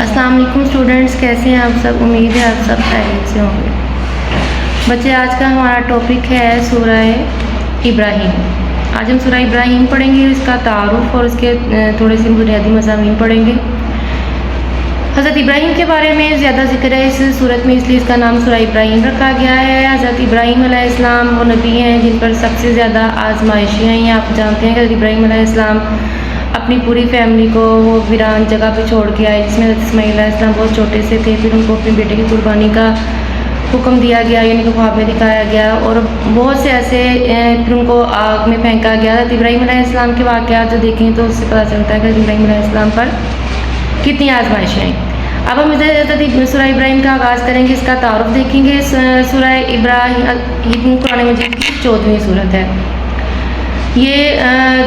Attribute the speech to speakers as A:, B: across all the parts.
A: السلام علیکم اسٹوڈنٹس، کیسے ہیں آپ سب؟ امید ہے آپ سب خیریت سے ہوں گے۔ بچے، آج کا ہمارا ٹاپک ہے سورہ ابراہیم۔ آج ہم سورہ ابراہیم پڑھیں گے، اس کا تعارف اور اس کے تھوڑے سے بنیادی مضامین پڑھیں گے۔ حضرت ابراہیم کے بارے میں زیادہ ذکر ہے اس صورت میں، اس لیے اس کا نام سورہ ابراہیم رکھا گیا ہے۔ حضرت ابراہیم علیہ السلام وہ نبی ہیں جن پر سب سے زیادہ آزمائشیں ہیں۔ آپ جانتے ہیں کہ حضرت ابراہیم علیہ السلام اپنی پوری فیملی کو وہ ویران جگہ پہ چھوڑ کے آئے، جس میں حضرت اسماعیل علیہ السلام بہت چھوٹے سے تھے۔ پھر ان کو اپنے بیٹے کی قربانی کا حکم دیا گیا، یعنی کہ خواب میں دکھایا گیا، اور بہت سے ایسے پھر ان کو آگ میں پھینکا گیا۔ حضرت ابراہیم علیہ السلام کے واقعات جو دیکھیں تو اس سے پتہ چلتا ہے کہ حضرت ابراہیم علیہ السلام پر کتنی آزمائشیں ہیں۔ اب ہم سورہ ابراہیم کا آغاز کریں گے، اس کا تعارف دیکھیں گے۔ سورہ ابراہیم قرآن مجید کی 14ویں سورت ہے۔ یہ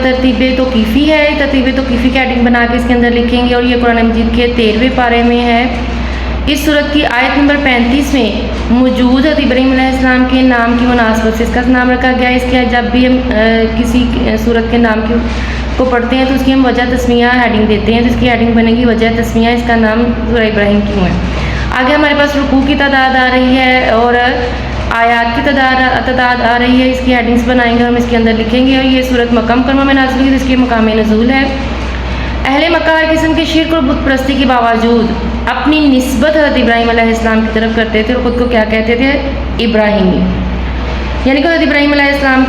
A: ترتیب توقیفی ہے، ترتیب توقیفی کی ہیڈنگ بنا کے اس کے اندر لکھیں گے، اور یہ قرآن مجید کے 13ویں پارے میں ہے۔ اس سورت کی آیت نمبر 35 میں موجود حضرت ابراہیم علیہ السلام کے نام کی مناسبت سے اس کا نام رکھا گیا ہے۔ اس کے جب بھی ہم کسی سورت کے نام کو پڑھتے ہیں تو اس کی ہم وجہ تسمیہ ہیڈنگ دیتے ہیں، تو اس کی ہیڈنگ بنے گی وجہ تسمیہ، اس کا نام سورہ ابراہیم کیوں ہے۔ آگے ہمارے پاس رکوع کی تعداد آ رہی ہے اور آیات کی تعداد آ رہی ہے، اس کی ہیڈنگز بنائیں گے، ہم اس کے اندر لکھیں گے۔ اور یہ سورت مکہ مکرمہ میں نازل ہوئی، جس کے مقام نزول ہے۔ اہل مکہ ہر قسم کے شرک اور بت پرستی کے باوجود اپنی نسبت حضرت ابراہیم علیہ السلام کی طرف کرتے تھے اور خود کو کیا کہتے تھے؟ ابراہیمی، یعنی کہ حضرت ابراہیم علیہ السلام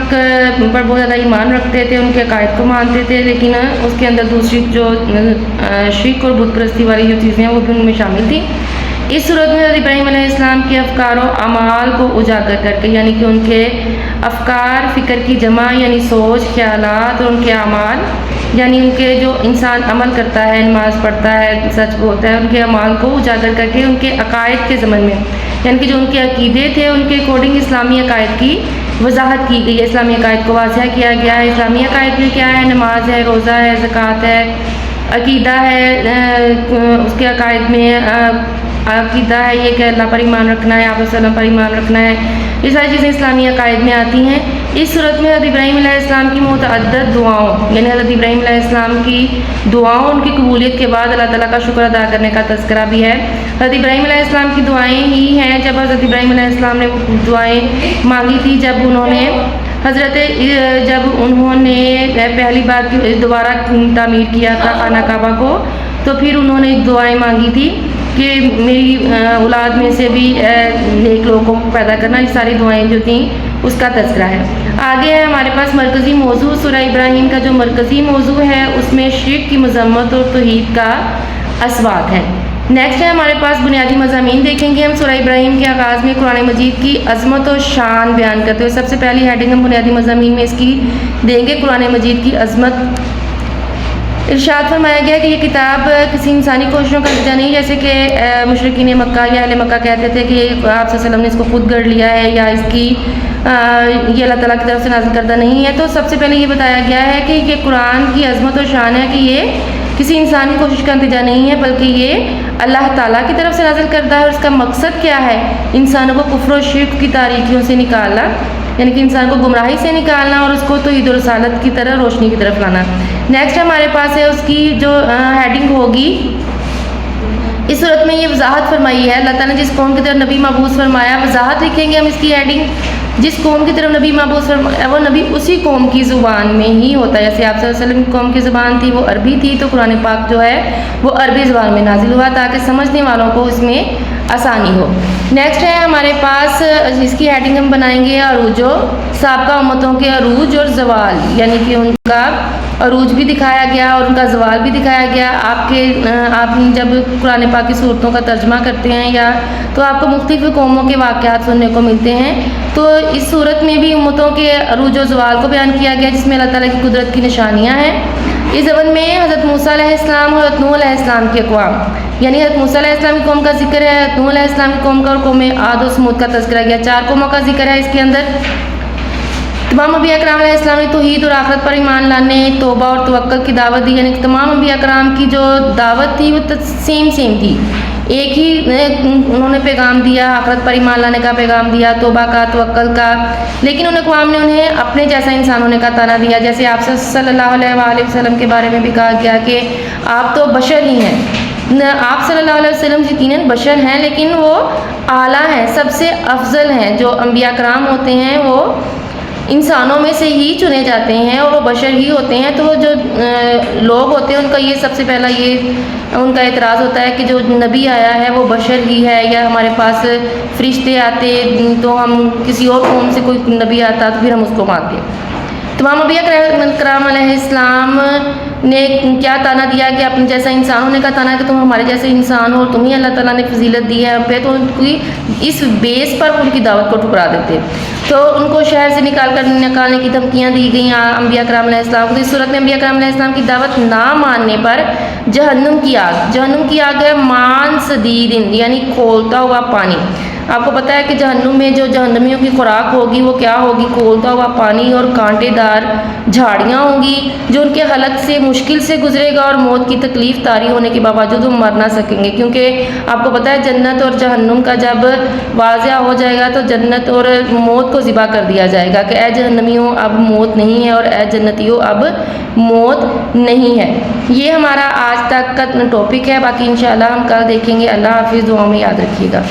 A: پر بہت زیادہ ایمان رکھتے تھے، ان کے عقائد کو مانتے تھے، لیکن اس کے اندر دوسری جو شرک اور بت پرستی والی جو چیزیں ہیں وہ بھی ان میں شامل تھیں۔ اس صورت میں حضرت ابراہیم علیہ السلام کے افکار و اعمال کو اجاگر کر کے، یعنی کہ ان کے افکار فکر کی جمع، یعنی سوچ خیالات، اور ان کے اعمال یعنی ان کے جو انسان عمل کرتا ہے، نماز پڑھتا ہے، سچ بولتا ہے، ان کے اعمال کو اجاگر کر کے ان کے عقائد کے ضمن میں، یعنی کہ جو ان کے عقیدے تھے ان کے اکارڈنگ اسلامی عقائد کی وضاحت کی گئی ہے، اسلامی عقائد کو واضح کیا گیا ہے۔ اسلامی عقائد میں کیا ہے؟ نماز ہے، روزہ ہے، زکوٰۃ ہے، عقیدہ ہے، اس کے عقائد میں عقیدہ ہے یہ کہ اللہ پر ایمان رکھنا ہے، آپ صلی اللہ علیہ وسلم پر ایمان رکھنا ہے، یہ ساری چیزیں اسلامی عقائد میں آتی ہیں۔ اس صورت میں حضرت ابراہیم علیہ السلام کی متعدد دعاؤں، یعنی حضرت ابراہیم علیہ السلام کی دعاؤں، ان کی قبولیت کے بعد اللہ تعالیٰ کا شکر ادا کرنے کا تذکرہ بھی ہے۔ حضرت ابراہیم علیہ السلام کی دعائیں ہی ہیں، جب حضرت ابراہیم علیہ السلام نے وہ دعائیں مانگی تھی، جب انہوں نے پہلی بار دوبارہ تعمیر کیا تھا خانہ کعبہ کو، تو پھر انہوں نے دعائیں مانگی تھی کہ میری اولاد میں سے بھی نیک لوگوں کو پیدا کرنا۔ یہ ساری دعائیں جو تھیں اس کا تذکرہ ہے۔ آگے ہے ہمارے پاس مرکزی موضوع، سورہ ابراہیم کا جو مرکزی موضوع ہے اس میں شرک کی مذمت اور توحید کا اسبات ہے۔ نیکسٹ ہے ہمارے پاس بنیادی مضامین دیکھیں گے ہم۔ سورہ ابراہیم کے آغاز میں قرآن مجید کی عظمت و شان بیان کرتے ہوئے سب سے پہلی ہیڈنگ ہم بنیادی مضامین میں اس کی دیں گے، قرآن مجید کی عظمت۔ ارشاد فرمایا گیا کہ یہ کتاب کسی انسانی کوششوں کا نتیجہ نہیں، جیسے کہ مشرکین مکہ یا اہل مکہ کہتے تھے کہ آپ صلی اللہ علیہ وسلم نے اس کو خود گڑھ لیا ہے، یا اس کی یہ اللہ تعالیٰ کی طرف سے نازل کردہ نہیں ہے۔ تو سب سے پہلے یہ بتایا گیا ہے کہ یہ قرآن کی عظمت و شان ہے کہ یہ کسی انسانی کوشش کا نتیجہ نہیں ہے، بلکہ یہ اللہ تعالیٰ کی طرف سے نازل کردہ ہے، اور اس کا مقصد کیا ہے؟ انسانوں کو کفر و شرک کی تاریکیوں سے نکالنا، یعنی کہ انسان کو گمراہی سے نکالنا اور اس کو توحید و رسالت کی طرح روشنی کی طرف لانا۔ نیکسٹ ہمارے پاس ہے اس کی جو ہیڈنگ ہوگی، اس صورت میں یہ وضاحت فرمائی ہے، اللہ تعالیٰ نے جس قوم کی طرف نبی مبعوث فرمایا، وضاحت لکھیں گے ہم اس کی ہیڈنگ، جس قوم کی طرف نبی مبعوث فرمایا وہ نبی اسی قوم کی زبان میں ہی ہوتا ہے۔ جیسے آپ صلی اللہ علیہ وسلم کی قوم کی زبان تھی وہ عربی تھی، تو قرآن پاک جو ہے وہ عربی زبان میں نازل ہوا تاکہ سمجھنے والوں کو اس میں آسانی ہو۔ نیکسٹ ہے ہمارے پاس جس کی ہیڈنگ ہم بنائیں گے عروج و سابقہ امتوں کے عروج اور زوال، یعنی کہ ان کا عروج بھی دکھایا گیا اور ان کا زوال بھی دکھایا گیا۔ آپ جب قرآن پاک کی صورتوں کا ترجمہ کرتے ہیں یا تو آپ کو مختلف قوموں کے واقعات سننے کو ملتے ہیں، تو اس صورت میں بھی امتوں کے عروج و زوال کو بیان کیا گیا، جس میں اللہ تعالیٰ کی قدرت کی نشانیاں ہیں۔ اس زمن میں حضرت موسیٰ علیہ السلام اور حضرت نوح علیہ السلام کی اقوام، یعنی حضرت موسیٰ علیہ السلام کی قوم کا ذکر ہے، حضرت نوح علیہ السلام کی قوم کا اور قوم عاد و سمود کا تذکرہ کیا، 4 قوموں کا ذکر ہے اس کے اندر۔ تمام انبیاء کرام علیہ السلام نے توحید اور آخرت پر ایمان لانے، توبہ اور توکل کی دعوت دی، یعنی تمام انبیاء کرام کی جو دعوت تھی وہ سیم تھی، ایک ہی انہوں نے پیغام دیا، آخرت پر ایمان لانے کا پیغام دیا، توبہ کا، توکل کا، لیکن ان اقوام نے انہیں اپنے جیسا انسان ہونے کا طعنہ دیا۔ جیسے آپ صلی اللہ علیہ وآلہ وسلم کے بارے میں بھی کہا گیا کہ آپ تو بشر ہی ہیں، آپ صلی اللہ علیہ وسلم یقیناً بشر ہیں، لیکن وہ اعلیٰ ہیں، سب سے افضل ہیں۔ جو انبیاء کرام ہوتے ہیں وہ انسانوں میں سے ہی چنے جاتے ہیں اور وہ بشر ہی ہوتے ہیں، تو جو لوگ ہوتے ہیں ان کا یہ سب سے پہلا یہ ان کا اعتراض ہوتا ہے کہ جو نبی آیا ہے وہ بشر ہی ہے، یا ہمارے پاس فرشتے آتے تو ہم کسی اور قوم سے کوئی نبی آتا تو پھر ہم اس کو مانتے۔ تمام انبیاء کرام علیہ السلام نے کیا تانا دیا کہ اپنے جیسا انسانوں نے کا تانا کہ تم ہمارے جیسے انسان ہو اور تمہیں اللہ تعالیٰ نے فضیلت دی ہے ہم پہ، تو ان کی اس بیس پر ان کی دعوت کو ٹھکرا دیتے، تو ان کو شہر سے نکالنے کی دھمکیاں دی گئیں انبیاء کرام علیہ السلام کو۔ اس صورت میں انبیاء کرام علیہ السلام کی دعوت نہ ماننے پر جہنم کی آگ ہے مان سدید، یعنی کھولتا ہوا پانی۔ آپ کو پتہ ہے کہ جہنم میں جو جہنمیوں کی خوراک ہوگی وہ کیا ہوگی؟ کھولتا ہوا پانی اور کانٹے دار جھاڑیاں ہوں گی جو ان کے حلق سے مشکل سے گزرے گا، اور موت کی تکلیف طاری ہونے کے باوجود وہ مر نہ سکیں گے، کیونکہ آپ کو پتہ ہے جنت اور جہنم کا جب واضح ہو جائے گا تو جنت اور موت کو ذبح کر دیا جائے گا کہ اے جہنمیوں اب موت نہیں ہے، اور اے جنتیوں اب موت نہیں ہے۔ یہ ہمارا آج تک کا ٹاپک ہے، باقی انشاءاللہ ہم کل دیکھیں گے۔ اللہ حافظ، دعاؤں میں یاد رکھیے گا۔